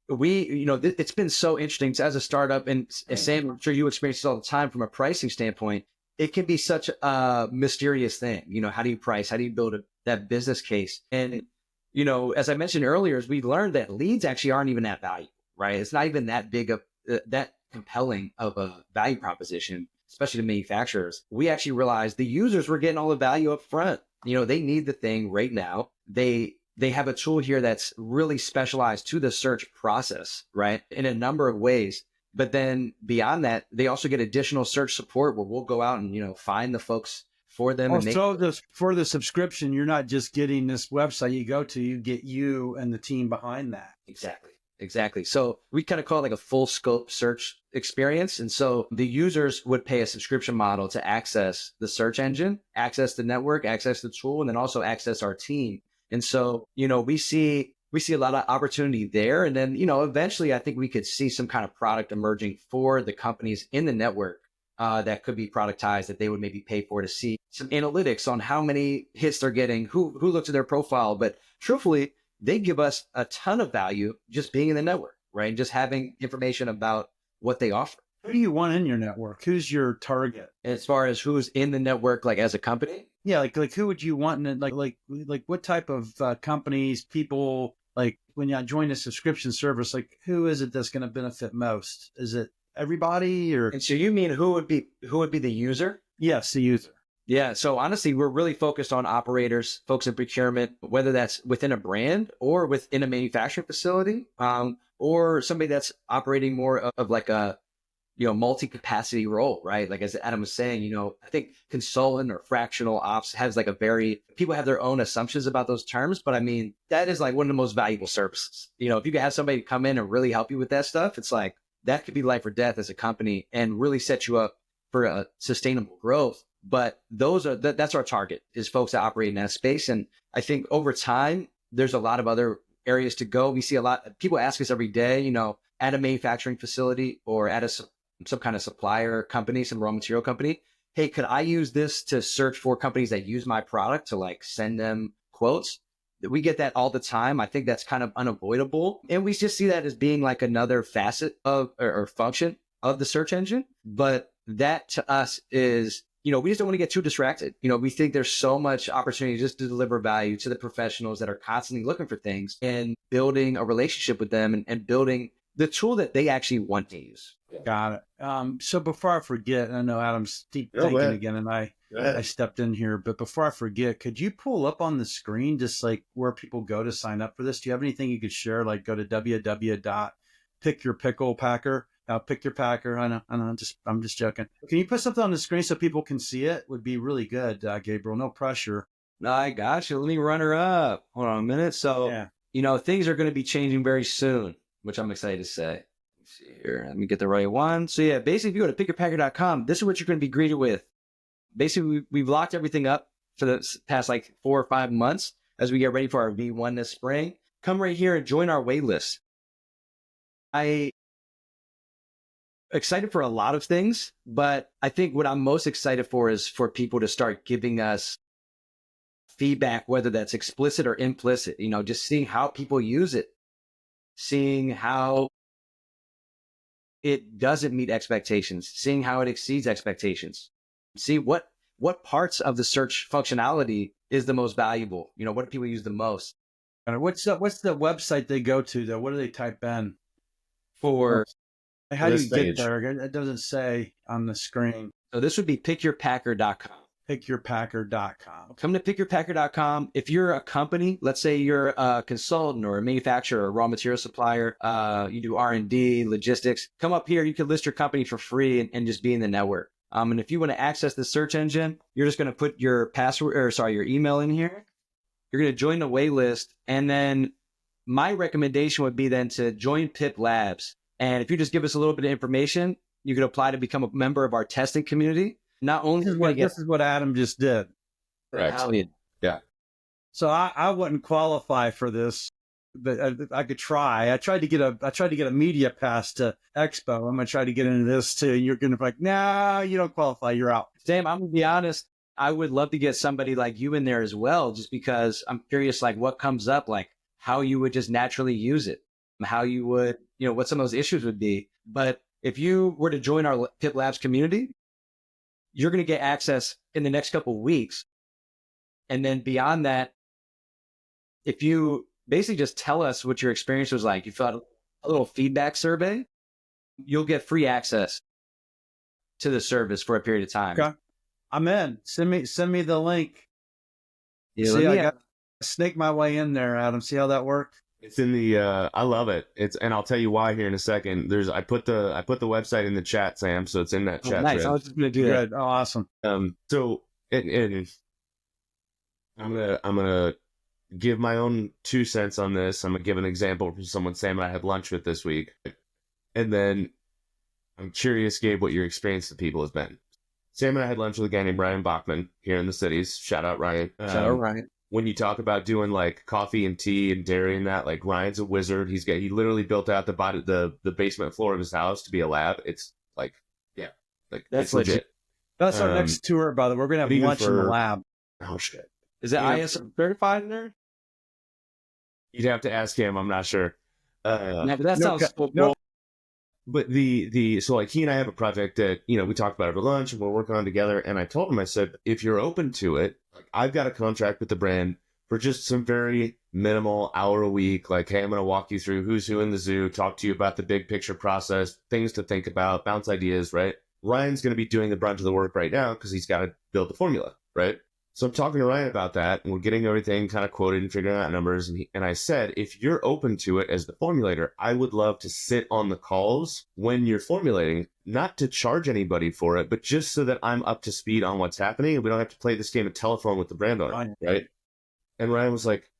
it's been so interesting as a startup, and Sam, I'm sure you experience it all the time from a pricing standpoint. It can be such a mysterious thing. How do you price? How do you build that business case? And, as I mentioned earlier, as we learned that leads actually aren't even that valuable, right? It's not even that big of that compelling of a value proposition, especially to manufacturers. We actually realized the users were getting all the value up front. They need the thing right now. They have a tool here that's really specialized to the search process, right? In a number of ways. But then beyond that, they also get additional search support where we'll go out and, find the folks for them. For the subscription, you're not just getting this website you go to, you get you and the team behind that. Exactly. So we kind of call it like a full scope search experience. And so the users would pay a subscription model to access the search engine, access the network, access the tool, and then also access our team. And so, we see a lot of opportunity there. And then, eventually I think we could see some kind of product emerging for the companies in the network that could be productized that they would maybe pay for, to see some analytics on how many hits they're getting, who looks at their profile. But truthfully, they give us a ton of value just being in the network, right? And just having information about what they offer. Who do you want in your network? Who's your target? As far as who's in the network, like as a company? Yeah, like who would you want in it? Like what type of companies, people, like when you join a subscription service, like who is it that's going to benefit most? Is it everybody or? And so you mean who would be the user? Yes, the user. Yeah. So honestly, we're really focused on operators, folks in procurement, whether that's within a brand or within a manufacturing facility, or somebody that's operating more of like a multi-capacity role, right? Like as Adam was saying, I think consultant or fractional ops has like people have their own assumptions about those terms, but I mean, that is like one of the most valuable services. If you can have somebody come in and really help you with that stuff, it's like, that could be life or death as a company and really set you up for a sustainable growth. But that's our target, is folks that operate in that space. And I think over time, there's a lot of other areas to go. We see a lot, people ask us every day, at a manufacturing facility or at some kind of supplier company, some raw material company, hey, could I use this to search for companies that use my product to like send them quotes? We get that all the time. I think that's kind of unavoidable. And we just see that as being like another facet of or function of the search engine. But that to us is, we just don't want to get too distracted. We think there's so much opportunity just to deliver value to the professionals that are constantly looking for things and building a relationship with them and building the tool that they actually want to use. Got it. So before I forget, I know Adam's deep thinking again, and I stepped in here, but before I forget, could you pull up on the screen just like where people go to sign up for this? Do you have anything you could share? Like go to www.pickyourpicklepacker. Pick your packer. I know. I'm just joking. Can you put something on the screen so people can see it? Would be really good, Gabriel. No pressure. I got you. Let me run her up. Hold on a minute. So, things are going to be changing very soon, which I'm excited to say. Let's see here. Let me get the right one. So yeah, basically if you go to pickyourpacker.com, this is what you're going to be greeted with. Basically, we've locked everything up for the past like 4 or 5 months as we get ready for our V1 this spring. Come right here and join our wait list. I excited for a lot of things, but I think what I'm most excited for is for people to start giving us feedback, whether that's explicit or implicit, just seeing how people use it, seeing how it doesn't meet expectations, seeing how it exceeds expectations, see what parts of the search functionality is the most valuable, what do people use the most. What's the website they go to though? What do they type in? How do you get there? It doesn't say on the screen. So this would be pickyourpacker.com. pickyourpacker.com. Come to pickyourpacker.com. If you're a company, let's say you're a consultant or a manufacturer or a raw material supplier, you do R&D, logistics, come up here. You can list your company for free and just be in the network. And if you want to access the search engine, you're just going to put your your email in here. You're going to join the wait list. And then my recommendation would be then to join PIP Labs. And if you just give us a little bit of information, you can apply to become a member of our testing community. Not only This is what Adam just did. Correct. Yeah. So I wouldn't qualify for this, but I could try. I tried to get a media pass to Expo. I'm gonna try to get into this too. You're gonna be like, no, you don't qualify. You're out. Sam, I'm gonna be honest. I would love to get somebody like you in there as well, just because I'm curious, like what comes up, like how you would just naturally use it, how you would, what some of those issues would be. But if you were to join our PIP Labs community, you're going to get access in the next couple of weeks. And then beyond that, if you basically just tell us what your experience was like, you fill out a little feedback survey, you'll get free access to the service for a period of time. Okay. I'm in. Send me the link. Yeah, See, I got to snake my way in there, Adam. See how that worked? It's in the I love it. And I'll tell you why here in a second. I put the website in the chat, Sam, so it's in that chat. Nice. thread. I was just gonna do that. Good. Oh, awesome. So and I'm gonna give my own 2 cents on this. I'm gonna give an example from someone Sam and I had lunch with this week. And then I'm curious, Gabe, what your experience with people has been. Sam and I had lunch with a guy named Ryan Bachman here in the cities. Shout out Ryan. Shout out Ryan. When you talk about doing like coffee and tea and dairy and that, like Ryan's a wizard. He literally built out the basement floor of his house to be a lab. It's like, yeah, like That's it's legit. That's our next tour, by the way. We're gonna have even lunch in the lab. Oh shit! Is it ISO certified in there? You'd have to ask him. I'm not sure. But that sounds cool. But so like he and I have a project that, we talked about over lunch and we're working on together. And I told him, I said, if you're open to it, like I've got a contract with the brand for just some very minimal hour a week. Like, hey, I'm going to walk you through who's who in the zoo, talk to you about the big picture process, things to think about, bounce ideas, right? Ryan's going to be doing the brunt of the work right now because he's got to build the formula, right? So I'm talking to Ryan about that, and we're getting everything kind of quoted and figuring out numbers. And I said, if you're open to it as the formulator, I would love to sit on the calls when you're formulating, not to charge anybody for it, but just so that I'm up to speed on what's happening and we don't have to play this game of telephone with the brand owner, right? And Ryan was like,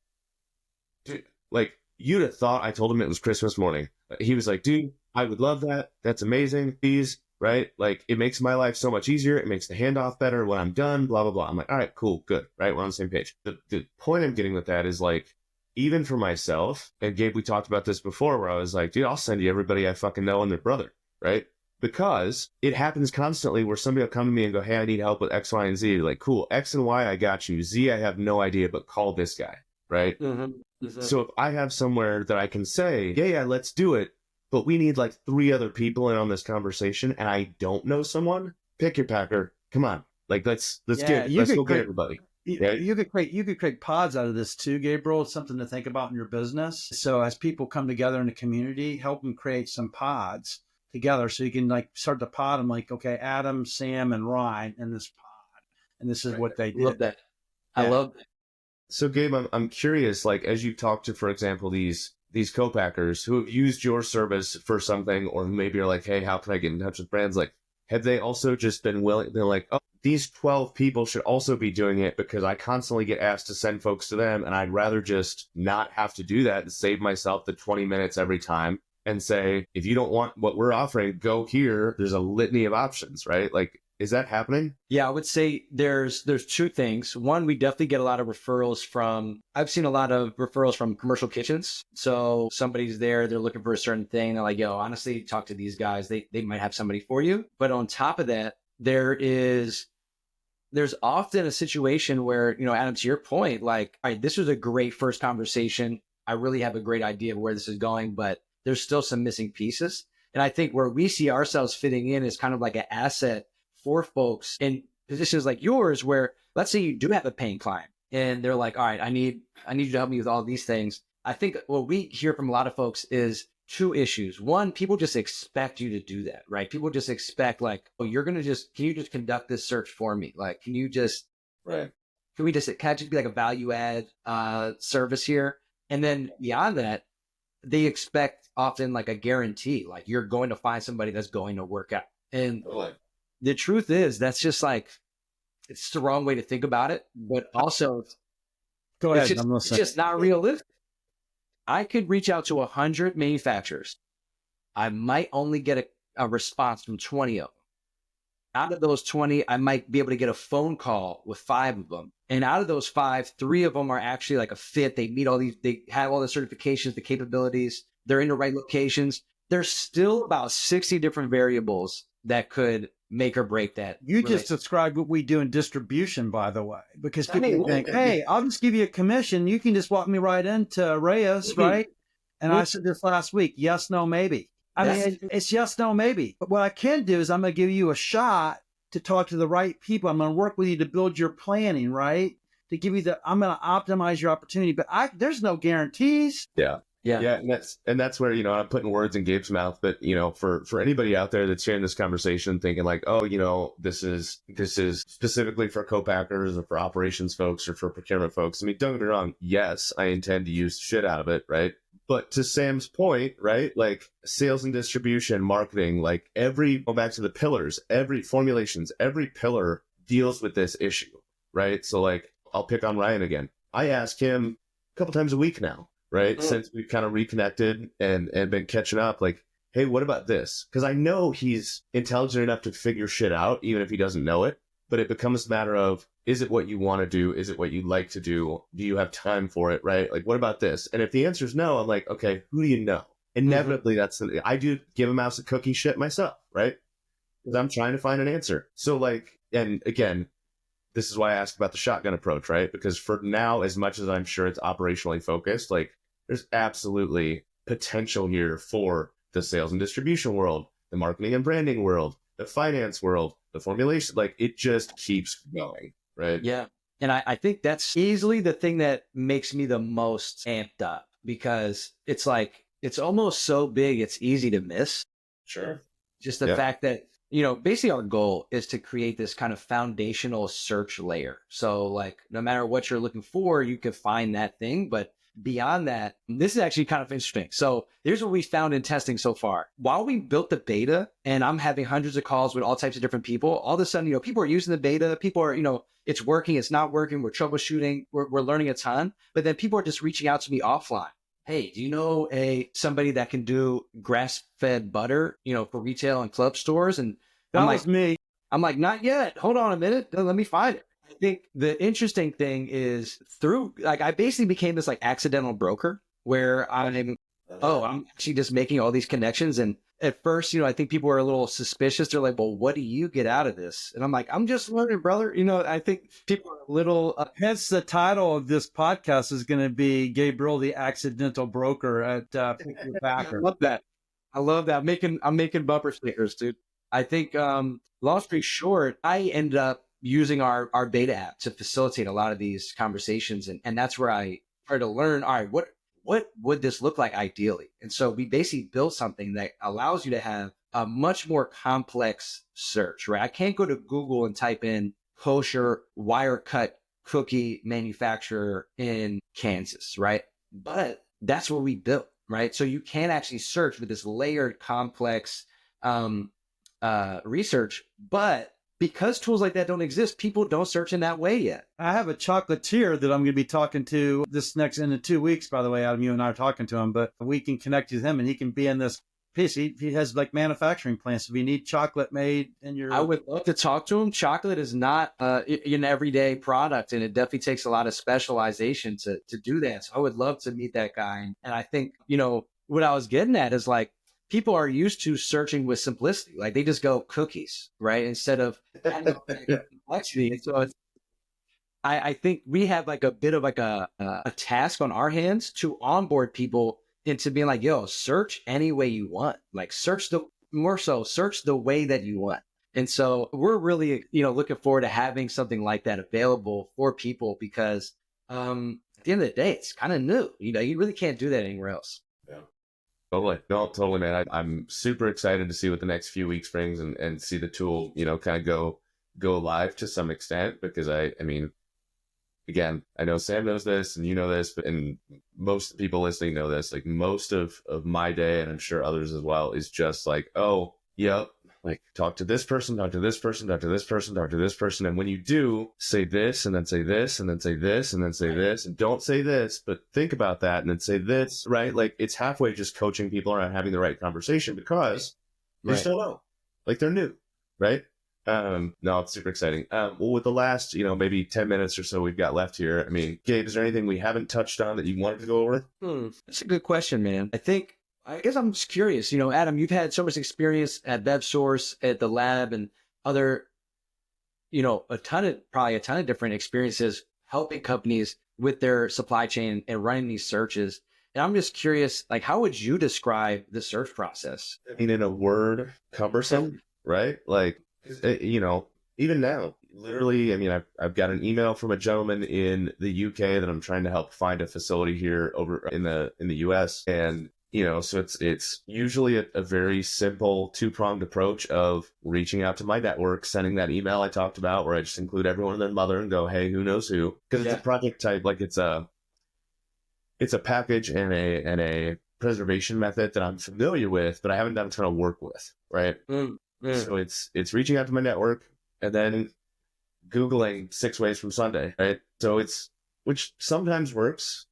dude, like, you'd have thought I told him it was Christmas morning. He was like, dude, I would love that. That's amazing. Please. Right? Like, it makes my life so much easier. It makes the handoff better when I'm done, blah, blah, blah. I'm like, all right, cool, good, right? We're on the same page. The point I'm getting with that is, like, even for myself, and Gabe, we talked about this before, where I was like, dude, I'll send you everybody I fucking know and their brother, right? Because it happens constantly where somebody will come to me and go, hey, I need help with X, Y, and Z. Like, cool, X and Y, I got you. Z, I have no idea, but call this guy, right? Mm-hmm. So if I have somewhere that I can say, yeah, let's do it, but we need like 3 other people in on this conversation, and I don't know someone, pick your packer. Come on. Like, let's go get everybody. You could create pods out of this too, Gabriel. It's something to think about in your business. So as people come together in the community, help them create some pods together. So you can like start the pod. I'm like, okay, Adam, Sam, and Ryan in this pod. And this is what they did. Love that. I love that. So Gabe, I'm curious, like, as you talk to, for example, these co-packers who have used your service for something, or who maybe are like, hey, how can I get in touch with brands? Like, have they also just been willing? They're like, oh, these 12 people should also be doing it because I constantly get asked to send folks to them, and I'd rather just not have to do that and save myself the 20 minutes every time and say, if you don't want what we're offering, go here. There's a litany of options, right? Like, is that happening? Yeah, I would say there's 2 things. One, we definitely get a lot of referrals I've seen a lot of referrals from commercial kitchens. So somebody's there, they're looking for a certain thing. They're like, yo, honestly, talk to these guys. They might have somebody for you. But on top of that, there's often a situation where, Adam, to your point, like, all right, this was a great first conversation. I really have a great idea of where this is going, but there's still some missing pieces. And I think where we see ourselves fitting in is kind of like an asset for folks in positions like yours, where let's say you do have a paying client and they're like, all right, I need you to help me with all these things. I think what we hear from a lot of folks is two issues. One, people just expect you to do that, right? People just expect like, oh, can you just conduct this search for me? Like, can I just be like a value add service here? And then beyond that, they expect often like a guarantee, like you're going to find somebody that's going to work out. And the truth is that's just like, it's the wrong way to think about it, but also Go ahead. it's just not realistic. I could reach out to 100 manufacturers. I might only get a response from 20 of them. Out of those 20, I might be able to get a phone call with 5 of them. And out of those 5, 3 of them are actually like a fit. They meet they have all the certifications, the capabilities. They're in the right locations. There's still about 60 different variables that could make or break that. You just described what we do in distribution, by the way, because people think, hey, I'll just give you a commission. You can just walk me right into Reyes, right? And I said this last week, yes, no, maybe. I mean, it's yes, no, maybe. But what I can do is I'm going to give you a shot to talk to the right people. I'm going to work with you to build your planning, right? To give you I'm going to optimize your opportunity. But there's no guarantees. Yeah. And that's where, I'm putting words in Gabe's mouth. But, for anybody out there that's hearing this conversation thinking like, oh, this is specifically for co-packers or for operations folks or for procurement folks. I mean, don't get me wrong. Yes, I intend to use shit out of it. Right. But to Sam's point, right, like sales and distribution, marketing, like go back to the pillars, every formulations, every pillar deals with this issue, right? So like, I'll pick on Ryan again. I ask him a couple times a week now, right? Since we've kind of reconnected and been catching up, like, hey, what about this? Because I know he's intelligent enough to figure shit out, even if he doesn't know it. But it becomes a matter of, is it what you want to do? Is it what you like to do? Do you have time for it, right? Like, what about this? And if the answer is no, I'm like, okay, who do you know? Inevitably, I do give a mouse a cookie shit myself, right? Because I'm trying to find an answer. So like, and again, this is why I asked about the shotgun approach, right? Because for now, as much as I'm sure it's operationally focused, like there's absolutely potential here for the sales and distribution world, the marketing and branding world, the finance world, the formulation, like it just keeps going, right? Yeah. And I think that's easily the thing that makes me the most amped up because it's like, it's almost so big, it's easy to miss. Sure. Just the fact that, basically our goal is to create this kind of foundational search layer. So like, no matter what you're looking for, you can find that thing, but beyond that, this is actually kind of interesting. So here's what we found in testing so far. While we built the beta and I'm having hundreds of calls with all types of different people, all of a sudden, people are using the beta. People are, it's working, it's not working. We're troubleshooting. We're learning a ton. But then people are just reaching out to me offline. Hey, do you know somebody that can do grass-fed butter, for retail and club stores? And that was me. I'm like, not yet. Hold on a minute. Let me find it. I think the interesting thing is I basically became this like accidental broker where I'm actually just making all these connections. And at first, I think people were a little suspicious. They're like, well, what do you get out of this? And I'm like, I'm just learning, brother. I think people are a little. Hence the title of this podcast is going to be Gabriel, the accidental broker at Packer. I love that. I'm making bumper stickers, dude. I think, long story short, I ended up using our beta app to facilitate a lot of these conversations. And that's where I started to learn, all right, what would this look like ideally? And so we basically built something that allows you to have a much more complex search, right? I can't go to Google and type in kosher wire cut cookie manufacturer in Kansas, right? But that's what we built, right? So you can actually search with this layered complex research, but because tools like that don't exist, people don't search in that way yet. I have a chocolatier that I'm going to be talking to in 2 weeks, by the way. Adam, you and I are talking to him, but we can connect with him and he can be in this piece. He has like manufacturing plants. So if you need chocolate made in your... I would love to talk to him. Chocolate is not an everyday product, and it definitely takes a lot of specialization to do that. So I would love to meet that guy. And I think, what I was getting at is like, people are used to searching with simplicity. Like they just go cookies, right? Instead of complexity. So I think we have like a bit of like a task on our hands to onboard people into being like, yo, search any way you want. Like search the way that you want. And so we're really, looking forward to having something like that available for people because at the end of the day, it's kind of new. You really can't do that anywhere else. Yeah. Totally. No, totally, man. I'm super excited to see what the next few weeks brings and see the tool, kind of go live to some extent, because I mean, again, I know Sam knows this and you know this, and most people listening know this. Like, most of my day, and I'm sure others as well, is just like, oh, yep, like, talk to this person, talk to this person, talk to this person, talk to this person. And when you do, say this, and then say this, and then say this, and then say this, and don't say this, but think about that, and then say this, right? Like, it's halfway just coaching people around having the right conversation, because they just don't know. Like, they're new, right? No, it's super exciting. Well, with the last, maybe 10 minutes or so we've got left here, I mean, Gabe, is there anything we haven't touched on that you wanted to go over? That's a good question, man. I guess I'm just curious, Adam, you've had so much experience at BevSource, at the lab, and other, probably a ton of different experiences helping companies with their supply chain and running these searches. And I'm just curious, like, how would you describe the search process? I mean, in a word, cumbersome, right? Like, even now, literally, I mean, I've got an email from a gentleman in the UK that I'm trying to help find a facility here over in the US. And, so it's usually a very simple two-pronged approach of reaching out to my network, sending that email I talked about, where I just include everyone and their mother and go, hey, who knows who? Because it's a project type, like it's a package and a preservation method that I'm familiar with, but I haven't done a ton of work with, right? So it's reaching out to my network and then Googling 6 ways from Sunday, right? So which sometimes works,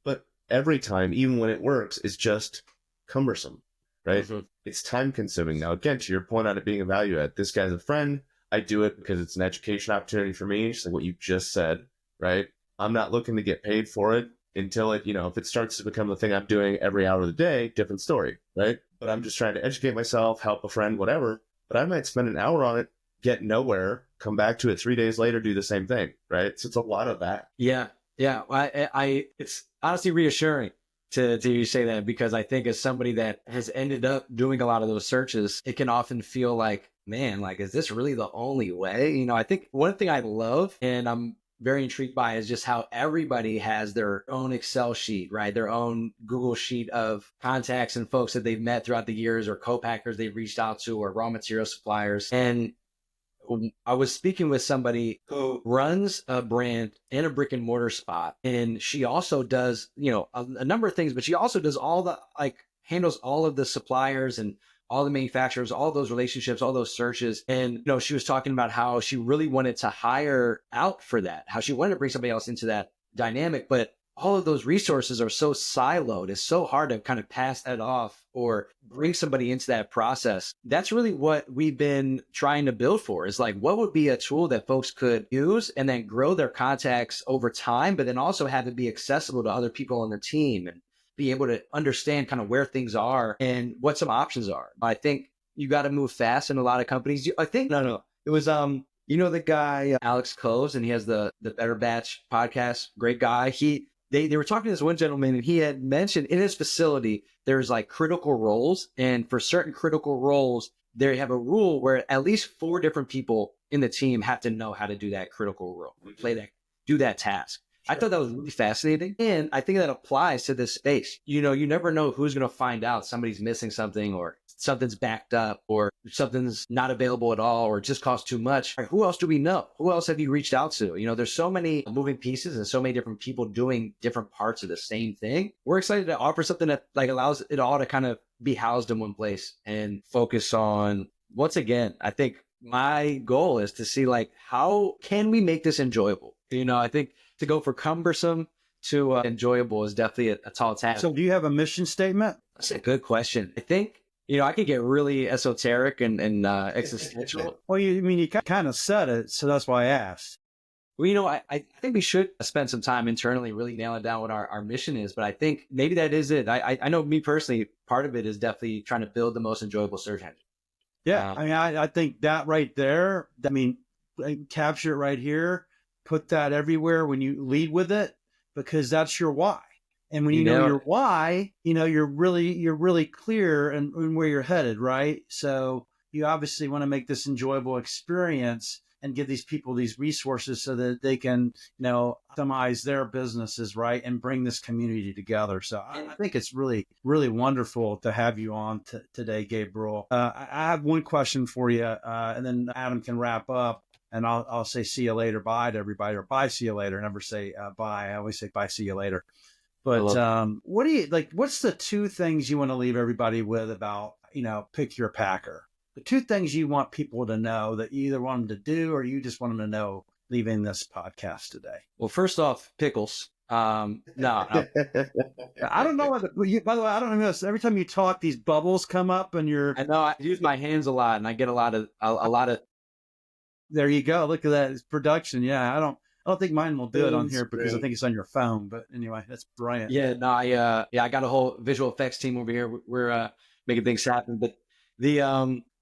but every time, even when it works, it's just cumbersome, right? Mm-hmm. It's time consuming. Now, again, to your point on it being a value add, this guy's a friend. I do it because it's an education opportunity for me, just like what you just said, right? I'm not looking to get paid for it until it, if it starts to become the thing I'm doing every hour of the day, different story, right? But I'm just trying to educate myself, help a friend, whatever. But I might spend an hour on it, get nowhere, come back to it 3 days later, do the same thing, right? So it's a lot of that. Yeah. It's honestly reassuring to you say that, because I think as somebody that has ended up doing a lot of those searches, it can often feel like, man, like, is this really the only way? I think one thing I love, and I'm very intrigued by, is just how everybody has their own Excel sheet, right? Their own Google sheet of contacts and folks that they've met throughout the years, or co-packers they've reached out to, or raw material suppliers. And I was speaking with somebody who runs a brand in a brick and mortar spot, and she also does, a number of things, but she also does handles all of the suppliers and all the manufacturers, all those relationships, all those searches. And, she was talking about how she really wanted to hire out for that, how she wanted to bring somebody else into that dynamic, but all of those resources are so siloed. It's so hard to kind of pass that off or bring somebody into that process. That's really what we've been trying to build for, is like, what would be a tool that folks could use and then grow their contacts over time, but then also have it be accessible to other people on their team and be able to understand kind of where things are and what some options are. I think you got to move fast in a lot of companies. It was, the guy, Alex Coves, and he has the Better Batch podcast. Great guy. They were talking to this one gentleman, and he had mentioned in his facility, there's like critical roles. And for certain critical roles, they have a rule where at least 4 different people in the team have to know how to do that critical role, do that task. Sure. I thought that was really fascinating. And I think that applies to this space. You never know who's going to find out somebody's missing something, or something's backed up, or something's not available at all, or just costs too much. Right, who else do we know? Who else have you reached out to? There's so many moving pieces and so many different people doing different parts of the same thing. We're excited to offer something that allows it all to kind of be housed in one place and focus on, once again, I think my goal is to see how can we make this enjoyable? I think to go for cumbersome to enjoyable is definitely a tall task. So do you have a mission statement? That's a good question. I think, I could get really esoteric and existential. Well, you kind of said it, so that's why I asked. Well, I think we should spend some time internally really nailing down what our mission is, but I think maybe that is it. I know me personally, part of it is definitely trying to build the most enjoyable search engine. Yeah, I think that right there, capture it right here, put that everywhere when you lead with it, because that's your why. And when you know your why, you're really clear and where you're headed, right? So, you obviously want to make this enjoyable experience and give these people these resources so that they can, optimize their businesses, right, and bring this community together. So I think it's really, really wonderful to have you on today, Gabriel. I have one question for you, and then Adam can wrap up. And I'll say see you later, bye to everybody, or bye, see you later. Never say bye. I always say bye, see you later. But what do you like? What's the two things you want to leave everybody with about, pick your packer? The two things you want people to know that you either want them to do or you just want them to know leaving this podcast today. Well, first off, pickles. No. I don't know. By the way, I don't know. Every time you talk, these bubbles come up, and I know I use my hands a lot, and I get a lot of. There you go. Look at that. It's production. Yeah, I don't think mine will do it on here because I think it's on your phone. But anyway, that's brilliant. Yeah, no, I got a whole visual effects team over here. We're making things happen. But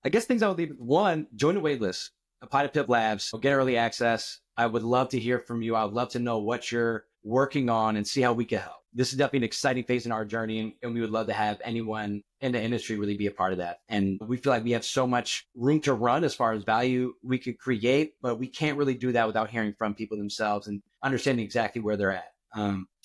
I guess things I would leave. One, join the wait list. Apply to PIP Labs. Get early access. I would love to hear from you. I would love to know what you're working on and see how we can help. This is definitely an exciting phase in our journey, and we would love to have anyone in the industry really be a part of that. And we feel like we have so much room to run as far as value we could create, but we can't really do that without hearing from people themselves and understanding exactly where they're at.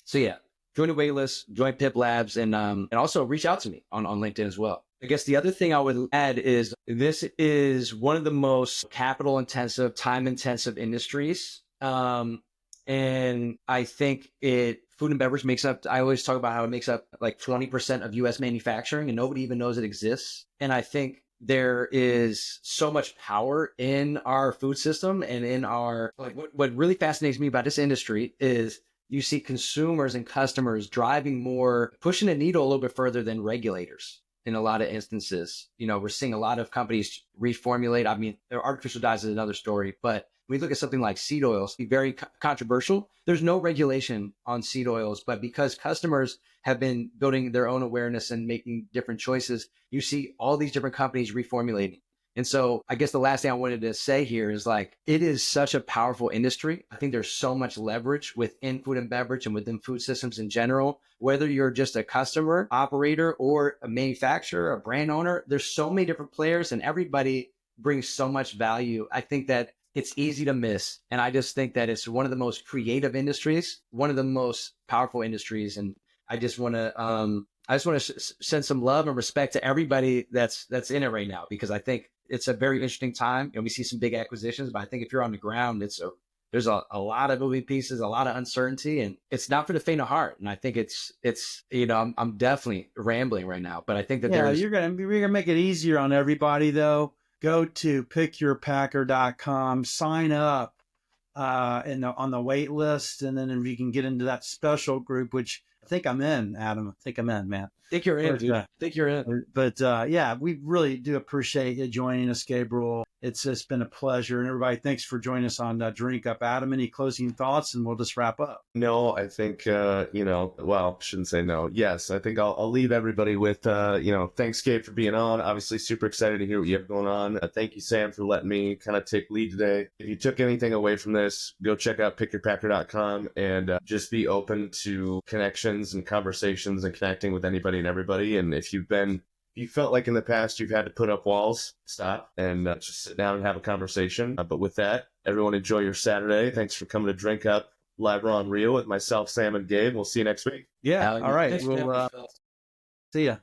So yeah, join the waitlist, join PIP Labs, and also reach out to me on LinkedIn as well. I guess the other thing I would add is this is one of the most capital intensive, time intensive industries. And I think food and beverage makes up, I always talk about how it makes up like 20% of US manufacturing, and nobody even knows it exists. And I think there is so much power in our food system and in our, like what really fascinates me about this industry is you see consumers and customers driving more, pushing the needle a little bit further than regulators. In a lot of instances, we're seeing a lot of companies reformulate. I mean, artificial dyes is another story, but when we look at something like seed oils, be very controversial. There's no regulation on seed oils, but because customers have been building their own awareness and making different choices, you see all these different companies reformulating. And so I guess the last thing I wanted to say here is like, it is such a powerful industry. I think there's so much leverage within food and beverage and within food systems in general, whether you're just a customer, operator, or a manufacturer, a brand owner, there's so many different players and everybody brings so much value. I think that it's easy to miss. And I just think that it's one of the most creative industries, one of the most powerful industries. And I just want to, send some love and respect to everybody that's in it right now, because I think it's a very interesting time and we see some big acquisitions, but I think if you're on the ground, there's a lot of moving pieces, a lot of uncertainty, and it's not for the faint of heart. And I think it's I'm definitely rambling right now, but I think that we're gonna make it easier on everybody though. Go to pickyourpacker.com, sign up on the wait list, and then if you can get into that special group, which I think I'm in, Adam. I think I'm in, man. I think you're in, dude. I think you're in. But yeah, we really do appreciate you joining us, Gabriel. It's just been a pleasure. And everybody, thanks for joining us on Drink Up. Adam, any closing thoughts? And we'll just wrap up. No, I think, shouldn't say no. Yes, I think I'll leave everybody with, thanks, Gabe, for being on. Obviously, super excited to hear what you have going on. Thank you, Sam, for letting me kind of take lead today. If you took anything away from this, go check out pickyourpacker.com and just be open to connections and conversations and connecting with anybody and everybody. And if you felt like in the past you've had to put up walls, stop and just sit down and have a conversation. But with that, everyone enjoy your Saturday. Thanks for coming to Drink Up Live on Reel with myself, Sam, and Gabe. We'll see you next week. Yeah. All right. We'll see ya.